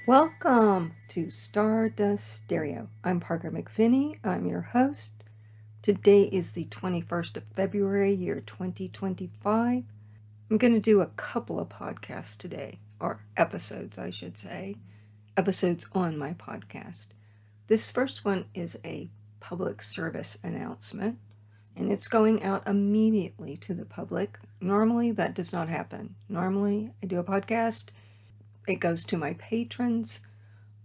Welcome to Stardust Stereo. I'm Parker McVinney. I'm your host. Today is the 21st of February, year 2025. I'm going to do a couple of podcasts today, or episodes, I should say. Episodes on my podcast. This first one is a public service announcement, and it's going out immediately to the public. Normally, that does not happen. Normally, I do a podcast. It goes to my patrons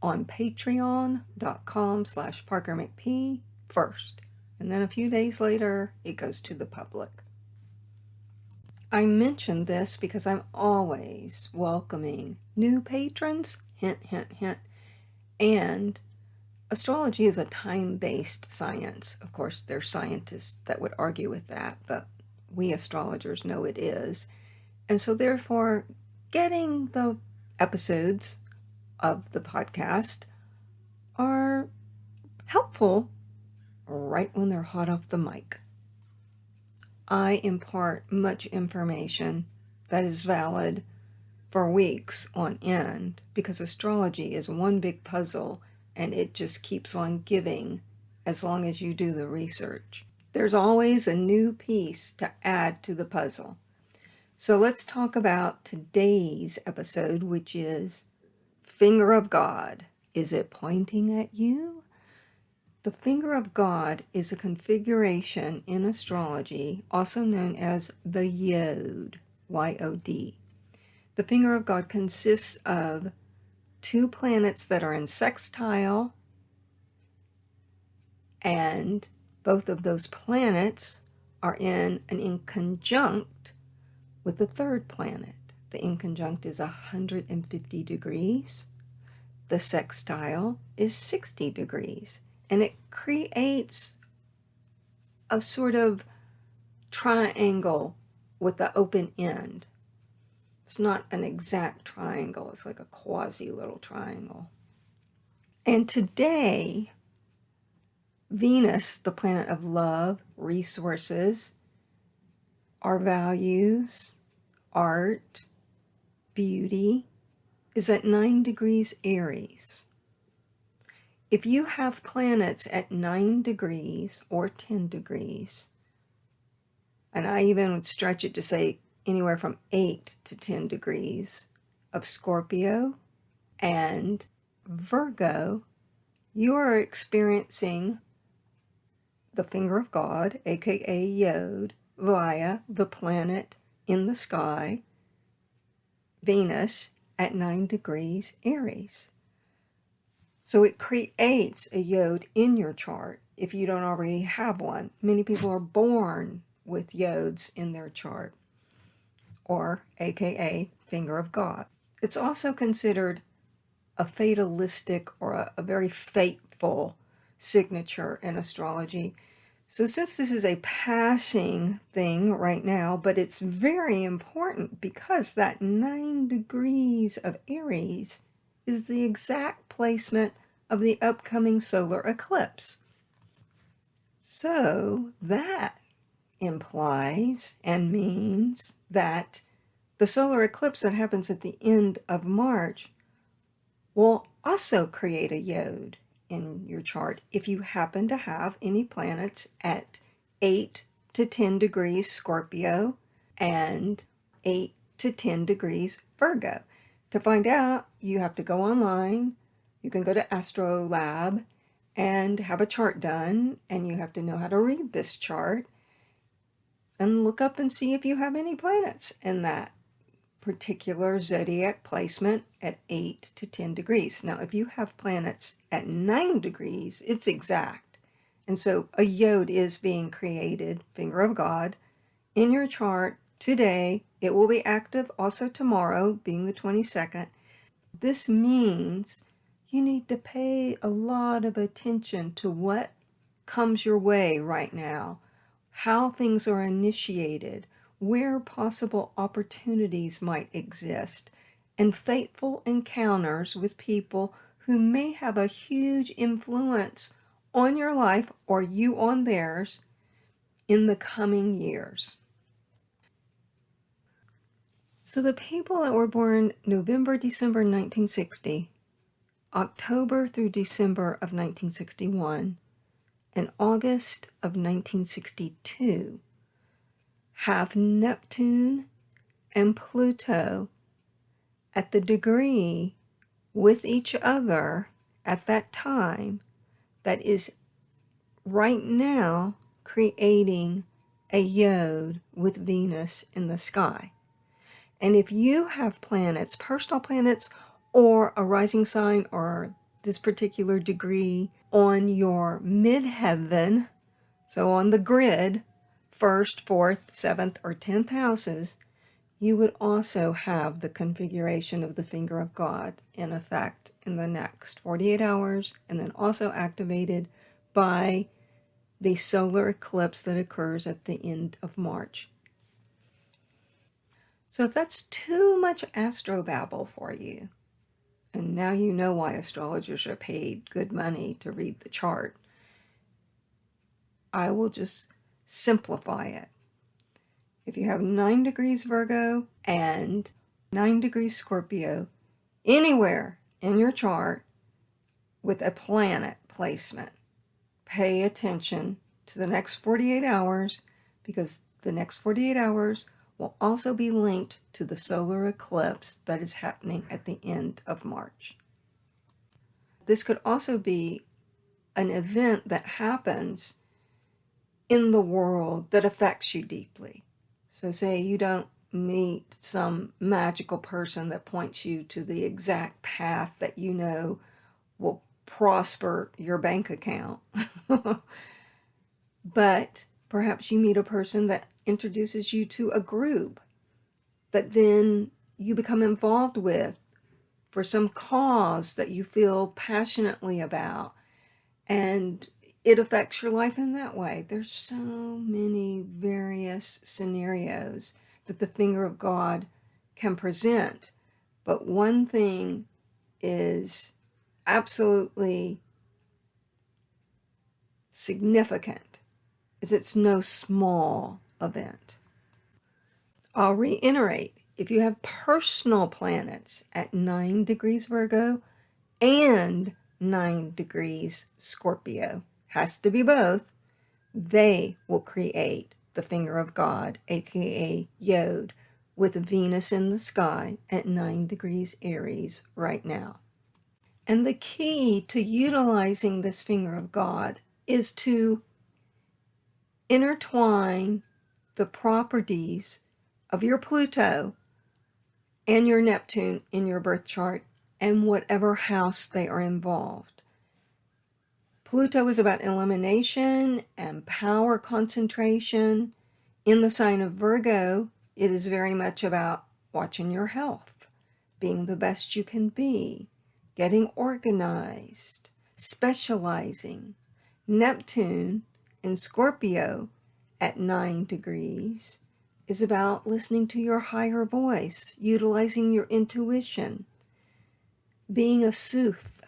on patreon.com/ParkerMcP first. And then a few days later, it goes to the public. I mention this because I'm always welcoming new patrons, hint, hint, hint. And astrology is a time-based science. Of course, there's scientists that would argue with that, but we astrologers know it is. And so therefore, getting the episodes of the podcast are helpful right when they're hot off the mic. I impart much information that is valid for weeks on end because astrology is one big puzzle and it just keeps on giving as long as you do the research. There's always a new piece to add to the puzzle. So let's talk about today's episode, which is Finger of God. Is it pointing at you? The Finger of God is a configuration in astrology, also known as the Yod, Y-O-D. The Finger of God consists of two planets that are in sextile, and both of those planets are in an inconjunct with the third planet. The inconjunct is 150 degrees. The sextile is 60 degrees. And it creates a sort of triangle with the open end. It's not an exact triangle. It's like a quasi little triangle. And today, Venus, the planet of love, resources, our values, art, beauty, is at 9 degrees Aries. If you have planets at 9 degrees or 10 degrees, and I even would stretch it to say anywhere from 8 to 10 degrees of Scorpio and Virgo, you are experiencing the Finger of God, aka Yod, via the planet in the sky, Venus, at 9 degrees Aries. So it creates a Yod in your chart if you don't already have one. Many people are born with Yods in their chart, or aka Finger of God. It's also considered a fatalistic or a very fateful signature in astrology. So since this is a passing thing right now, but it's very important because that 9 degrees of Aries is the exact placement of the upcoming solar eclipse. So that implies and means that the solar eclipse that happens at the end of March will also create a Yod in your chart if you happen to have any planets at 8 to 10 degrees Scorpio and 8 to 10 degrees Virgo. To find out, you have to go online. You can go to Astro Lab and have a chart done, and you have to know how to read this chart and look up and see if you have any planets in that particular zodiac placement at 8 to 10 degrees. Now, if you have planets at 9 degrees, it's exact. And so a Yod is being created, Finger of God, in your chart today. It will be active also tomorrow, being the 22nd. This means you need to pay a lot of attention to what comes your way right now, how things are initiated, where possible opportunities might exist, and fateful encounters with people who may have a huge influence on your life or you on theirs in the coming years. So the people that were born November, December 1960 October through December of 1961 and August of 1962 have Neptune and Pluto at the degree with each other at that time that is right now creating a yod with Venus in the sky. And if you have planets, personal planets, or a rising sign, or this particular degree on your midheaven, so on the grid, 1st, 4th, 7th, or 10th houses, you would also have the configuration of the finger of God in effect in the next 48 hours, and then also activated by the solar eclipse that occurs at the end of March. So if that's too much astrobabble for you, and now you know why astrologers are paid good money to read the chart, I will just simplify it. If you have 9 degrees Virgo and 9 degrees Scorpio anywhere in your chart with a planet placement, pay attention to the next 48 hours, because the next 48 hours will also be linked to the solar eclipse that is happening at the end of March. This could also be an event that happens in the world that affects you deeply. So say you don't meet some magical person that points you to the exact path that you know will prosper your bank account. But perhaps you meet a person that introduces you to a group that then you become involved with for some cause that you feel passionately about, and it affects your life in that way. There's so many various scenarios that the finger of God can present. But one thing is absolutely significant, is it's no small event. I'll reiterate, if you have personal planets at 9 degrees Virgo and 9 degrees Scorpio, has to be both, they will create the finger of God, aka Yod, with Venus in the sky at 9 degrees Aries right now. And the key to utilizing this finger of God is to intertwine the properties of your Pluto and your Neptune in your birth chart and whatever house they are involved. Pluto is about elimination and power concentration. In the sign of Virgo, it is very much about watching your health, being the best you can be, getting organized, specializing. Neptune in Scorpio at 9 degrees is about listening to your higher voice, utilizing your intuition, being a sooth,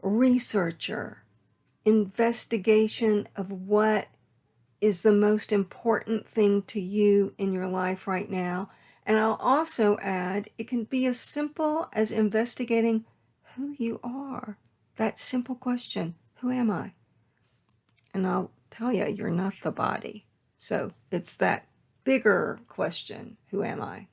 researcher, investigation of what is the most important thing to you in your life right now. And I'll also add, it can be as simple as investigating who you are. That simple question, who am I? And I'll tell you, you're not the body. So it's that bigger question, who am I?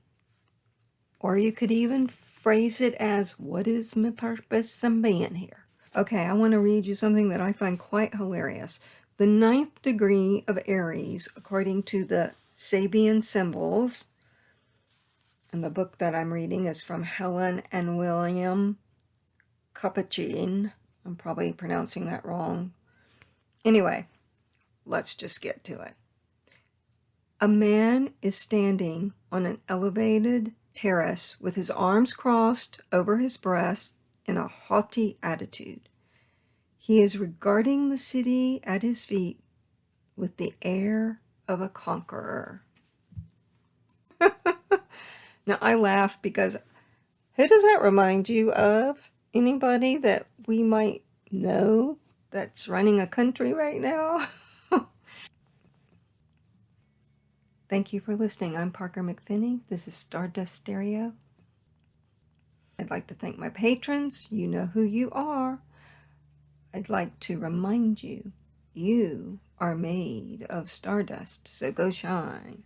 Or you could even phrase it as, what is my purpose in being here? Okay, I want to read you something that I find quite hilarious. The 9th degree of Aries, according to the Sabian symbols, and the book that I'm reading is from Helen and William Kapachin. I'm probably pronouncing that wrong. Anyway, let's just get to it. A man is standing on an elevated terrace with his arms crossed over his breast in a haughty attitude. He is regarding the city at his feet with the air of a conqueror. Now, I laugh because who does that remind you of? Anybody that we might know that's running a country right now? Thank you for listening. I'm Parker McPhinney. This is Stardust Stereo. I'd like to thank my patrons. You know who you are. I'd like to remind you, you are made of stardust, so go shine.